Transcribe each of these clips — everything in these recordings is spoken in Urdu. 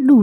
2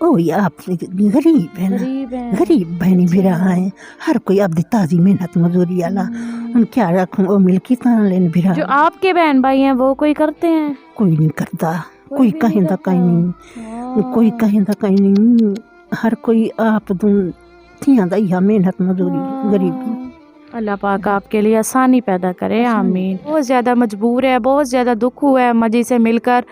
وہی آپ سے غریب ہے نا، غریب ہیں غریب بہنی بھی رہا ہے ہر کوئی اب دی تازی محنت مزدوری والا ان کیا رکھوں وہ ملکی طرح لین بھی جو رہا آپ کے بہن بھائی ہیں وہ کوئی کرتے ہیں؟ کوئی نہیں کرتا کوئی بھی کہیں نہیں دا کرتا۔ کہیں نہیں کوئی کہیں دا کہیں نہیں ہر کوئی آپ دوں تھیاں دا یا محنت مزدوری غریبی اللہ پاک آپ کے لیے آسانی پیدا کرے، آمین۔ بہت زیادہ مجبور ہے، بہت زیادہ دکھ ہوا ہے اماں جی سے مل کر،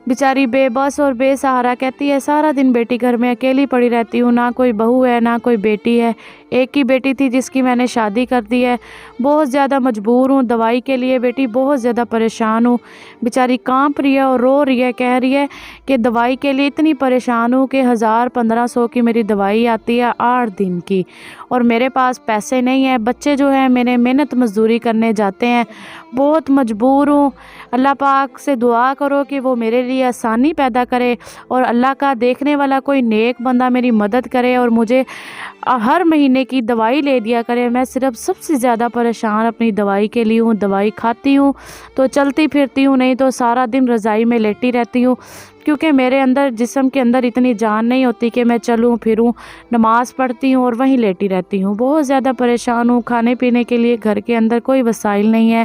بیچاری بے بس اور بے سہارا، کہتی ہے سارا دن بیٹی گھر میں اکیلی پڑی رہتی ہوں، نہ کوئی بہو ہے نہ کوئی بیٹی ہے، ایک ہی بیٹی تھی جس کی میں نے شادی کر دی ہے، بہت زیادہ مجبور ہوں دوائی کے لیے، بیٹی بہت زیادہ پریشان ہوں، بیچاری کانپ رہی ہے اور رو رہی ہے، کہہ رہی ہے کہ دوائی کے لیے اتنی پریشان ہوں کہ 1000-1500 کی میری دوائی آتی ہے 8 دن کی، اور میرے پاس پیسے نہیں ہیں، بچے جو ہیں میرے محنت مزدوری کرنے جاتے ہیں، بہت مجبور ہوں، اللہ پاک سے دعا کرو کہ وہ میرے لیے آسانی پیدا کرے، اور اللہ کا دیکھنے والا کوئی نیک بندہ میری مدد کرے اور مجھے ہر مہینے کی دوائی لے دیا کرے۔ میں صرف سب سے زیادہ پریشان اپنی دوائی کے لیے ہوں، دوائی کھاتی ہوں تو چلتی پھرتی ہوں، نہیں تو سارا دن رضائی میں لیٹی رہتی ہوں، کیونکہ میرے اندر جسم کے اندر اتنی جان نہیں ہوتی کہ میں چلوں پھروں، نماز پڑھتی ہوں اور وہیں لیٹی رہتی ہوں، بہت زیادہ پریشان ہوں، کھانے پینے کے لیے گھر کے اندر کوئی وسائل نہیں ہے،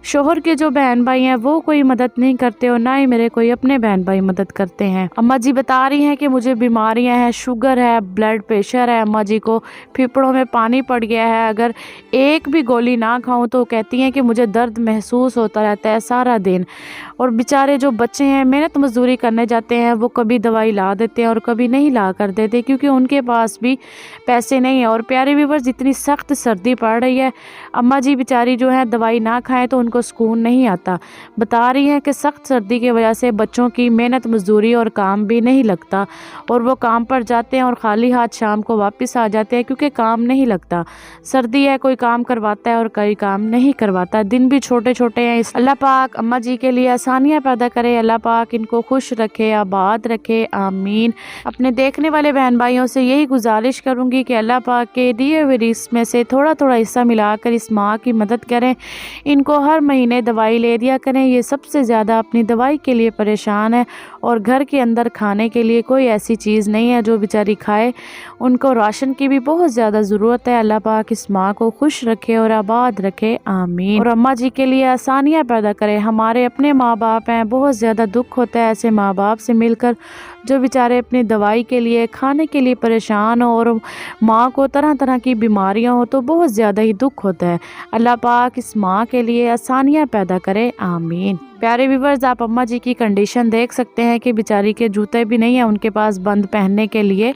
شوہر کے جو بہن بھائی ہیں وہ کوئی مدد نہیں کرتے اور نہ ہی میرے کوئی اپنے بہن بھائی مدد کرتے ہیں۔ اماں جی بتا رہی ہیں کہ مجھے بیماریاں ہیں، شوگر ہے، بلڈ پریشر ہے، اماں جی کو پھیپڑوں میں پانی پڑ گیا ہے، اگر ایک بھی گولی نہ کھاؤں تو کہتی ہیں کہ مجھے درد محسوس ہوتا رہتا ہے سارا دن، اور بیچارے جو بچے ہیں محنت مزدوری کرنے جاتے ہیں وہ کبھی دوائی لا دیتے ہیں اور کبھی نہیں لا کر دیتے کیونکہ ان کے پاس بھی پیسے نہیں ہیں۔ اور پیارے ویورز اتنی سخت سردی پڑ رہی ہے، اماں جی بیچاری جو ہے دوائی نہ کھائیں تو ان کو سکون نہیں آتا، بتا رہی ہیں کہ سخت سردی کی وجہ سے بچوں کی محنت مزدوری اور کام بھی نہیں لگتا، اور وہ کام پر جاتے ہیں اور خالی ہاتھ شام کو واپس آ جاتے ہیں کیونکہ کام نہیں لگتا، سردی ہے، کوئی کام کرواتا ہے اور کوئی کام نہیں کرواتا، دن بھی چھوٹے چھوٹے ہیں۔ اللہ پاک اماں جی کے لیے آسانیاں پیدا کرے، اللہ پاک ان کو خوش رکھے، آباد رکھے، آمین۔ اپنے دیکھنے والے بہن بھائیوں سے یہی گزارش کروں گی کہ اللہ پاک کے دیے ہوئے رزق میں سے تھوڑا تھوڑا حصہ ملا کر اس ماں کی مدد کریں، ان کو ہر مہینے دوائی لے دیا کریں، یہ سب سے زیادہ اپنی دوائی کے لیے پریشان ہے، اور گھر کے اندر کھانے کے لیے کوئی ایسی چیز نہیں ہے جو بیچاری کھائے، ان کو راشن کی بھی بہت زیادہ ضرورت ہے۔ اللہ پاک اس ماں کو خوش رکھے اور آباد رکھے، آمین۔ اور اماں جی کے لیے آسانیاں پیدا کرے، ہمارے اپنے ماں باپ ہیں، بہت زیادہ دکھ ہوتا ہے ایسے ماں باپ سے مل کر جو بیچارے اپنی دوائی کے لیے کھانے کے لیے پریشان ہو، اور ماں کو طرح طرح کی بیماریاں ہو تو بہت زیادہ ہی دکھ ہوتا ہے۔ اللہ پاک اس ماں کے لیے آسانیاں پیدا کرے، آمین۔ پیارے ویورز آپ اماں جی کی کنڈیشن دیکھ سکتے ہیں کہ بیچاری کے جوتے بھی نہیں ہیں ان کے پاس بند پہننے کے لیے،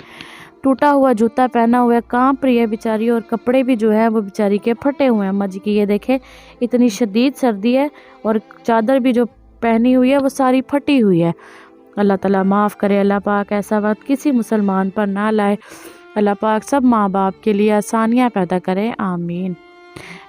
ٹوٹا ہوا جوتا پہنا ہوا ہے، کانپ رہی ہے بیچاری، اور کپڑے بھی جو ہے وہ بیچاری کے پھٹے ہوئے ہیں۔ اماں جی کی یہ دیکھیں اتنی شدید سردی ہے، اور چادر بھی جو پہنی ہوئی ہے وہ ساری پھٹی ہوئی ہے۔ اللہ تعالیٰ معاف کرے، اللہ پاک ایسا وقت کسی مسلمان پر نہ لائے، اللہ پاک سب ماں باپ کے لیے آسانیاں پیدا کرے، آمین۔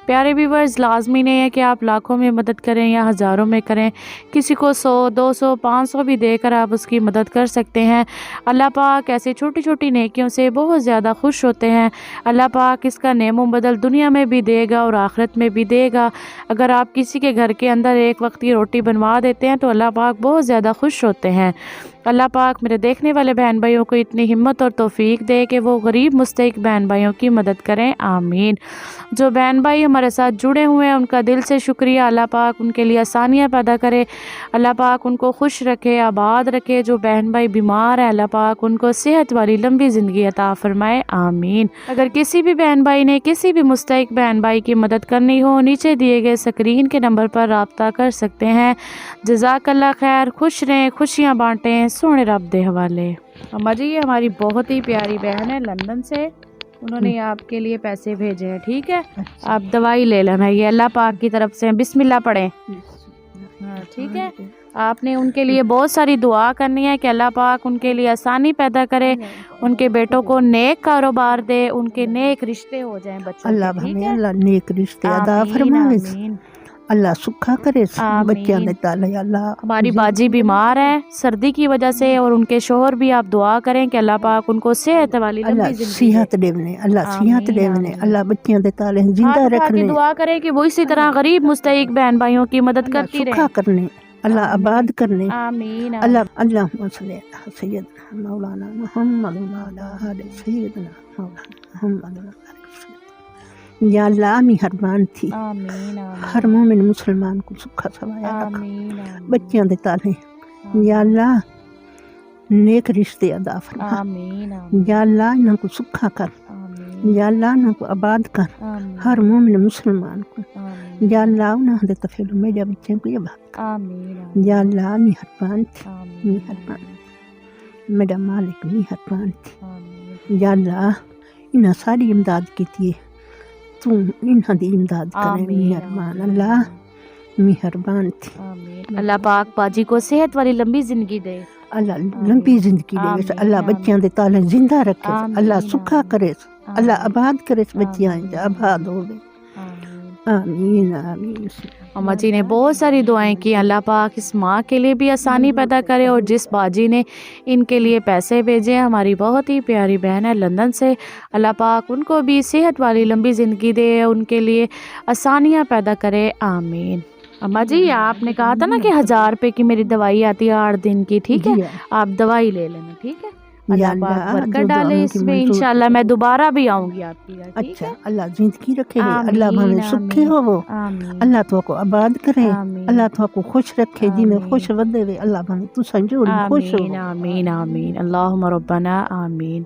پیارے ویورز لازمی نہیں ہے کہ آپ لاکھوں میں مدد کریں یا ہزاروں میں کریں، کسی کو 100 200 500 بھی دے کر آپ اس کی مدد کر سکتے ہیں۔ اللہ پاک ایسی چھوٹی چھوٹی نیکیوں سے بہت زیادہ خوش ہوتے ہیں، اللہ پاک اس کا نعم و بدل دنیا میں بھی دے گا اور آخرت میں بھی دے گا۔ اگر آپ کسی کے گھر کے اندر ایک وقت کی روٹی بنوا دیتے ہیں تو اللہ پاک بہت زیادہ خوش ہوتے ہیں۔ اللہ پاک میرے دیکھنے والے بہن بھائیوں کو اتنی ہمت اور توفیق دے کہ وہ غریب مستحق بہن بھائیوں کی مدد کریں، آمین۔ جو بہن بھائی ہمارے ساتھ جڑے ہوئے ہیں ان کا دل سے شکریہ، اللہ پاک ان کے لیے آسانیاں پیدا کرے، اللہ پاک ان کو خوش رکھے، آباد رکھے۔ جو بہن بھائی بیمار ہیں اللہ پاک ان کو صحت والی لمبی زندگی عطا فرمائے، آمین۔ اگر کسی بھی بہن بھائی نے کسی بھی مستحق بہن بھائی کی مدد کرنی ہو نیچے دیے گئے اسکرین کے نمبر پر رابطہ کر سکتے ہیں۔ جزاک اللہ خیر، خوش رہیں، خوشیاں بانٹیں، سونے رب دے حوالے۔ اماں جی یہ ہماری بہت ہی پیاری بہن ہے لندن سے، انہوں نے آپ کے لیے پیسے بھیجے ہیں، ٹھیک ہے، آپ دوائی لے لینا، یہ اللہ پاک کی طرف سے، بسم اللہ پڑھیں، ہاں ٹھیک ہے۔ آپ نے ان کے لیے بہت ساری دعا کرنی ہے کہ اللہ پاک ان کے لیے آسانی پیدا کرے، ان کے بیٹوں کو نیک کاروبار دے، ان کے نیک رشتے ہو جائیں بچوں کے، اللہ ٹھیک ہمیں ہے، اللہ نیک رشتے عطا آمین فرماوے، آمین اللہ سکھا کرے بچیاں آمین۔ دے تالے، اللہ ہماری باجی بیمار ہے سردی کی وجہ سے، اور ان کے شوہر بھی، آپ دعا کریں کہ اللہ پاک ان کو صحت والی اللہ لمبی زندگی صحت دیونے، اللہ صحت آمین دیونے، آمین۔ اللہ بچیاں دے تالے زندہ ہاتھ اٹھا کے رکھنے، دعا کریں کہ وہ اسی طرح غریب مستحق بہن بھائیوں کی مدد اللہ کرتی سکھا رہیں، کرنے، اللہ آباد کرنے آمین اللہم صلی علی سیدنا مولانا محمد وعلی آل سیدنا مولانا محمد وعلی وسلم۔ یا اللہ مہربان تھی آمین ہر مومن مسلمان کو سکھا سوایا رکھ، آمین بچیاں دے تالے یا اللہ نیک رشتے ادا فرما، آمین یا اللہ انہاں کو سکھا کر، آمین یا اللہ انہاں کو آباد کر، آمین ہر مومن مسلمان کو آمین یا اللہ انہاں دے تفیل میڈیا بچوں کو آباد کر، آمین یا اللہ مہربان تھی آمین مہربان میرا مالک مہربان تھی، آمین یا اللہ انہاں ساری امداد کیتی ہے، تو انہاں دی امداد کرے آمین مہربان اللہ مہربان تھی، آمین اللہ پاک باجی کو صحت والی لمبی زندگی دے، اللہ لمبی زندگی دے، آمین، اللہ آمین۔ بچیاں دے تالے زندہ رکھے، آمین، اللہ سکھا آمین۔ کرے، اللہ آباد کرے بچیاں آمین، آباد ہوے، آمین۔ آمین آمین۔ اماں جی نے بہت ساری دعائیں کی، اللہ پاک اس ماں کے لیے بھی آسانی پیدا کرے، اور جس باجی نے ان کے لیے پیسے بھیجے، ہماری بہت ہی پیاری بہن ہے لندن سے، اللہ پاک ان کو بھی صحت والی لمبی زندگی دے، ان کے لیے آسانیاں پیدا کرے، آمین۔ اماں جی آپ نے کہا تھا نا کہ 1000 روپے کی میری دوائی آتی ہے 8 دن کی، ٹھیک ہے، آپ دوائی لے لینا، ٹھیک ہے، یا اللہ پاک اللہ برکت جو ڈالے دعاؤں اس کی میں، منظور انشاءاللہ میں دوبارہ بھی آؤں گی آپ کے گھر، ٹھیک اچھا ہے، اللہ زندگی رکھے، آمین، اللہ ہمیں سکھے آمین، ہو، آمین، اللہ تو کو آباد کرے، آمین، اللہ تو کو خوش رکھے، جی میں آمین، خوش ودے وے، اللہ ہمیں تو سنجوڑی خوش آمین ہو۔ آمین آمین اللہم ربنا آمین۔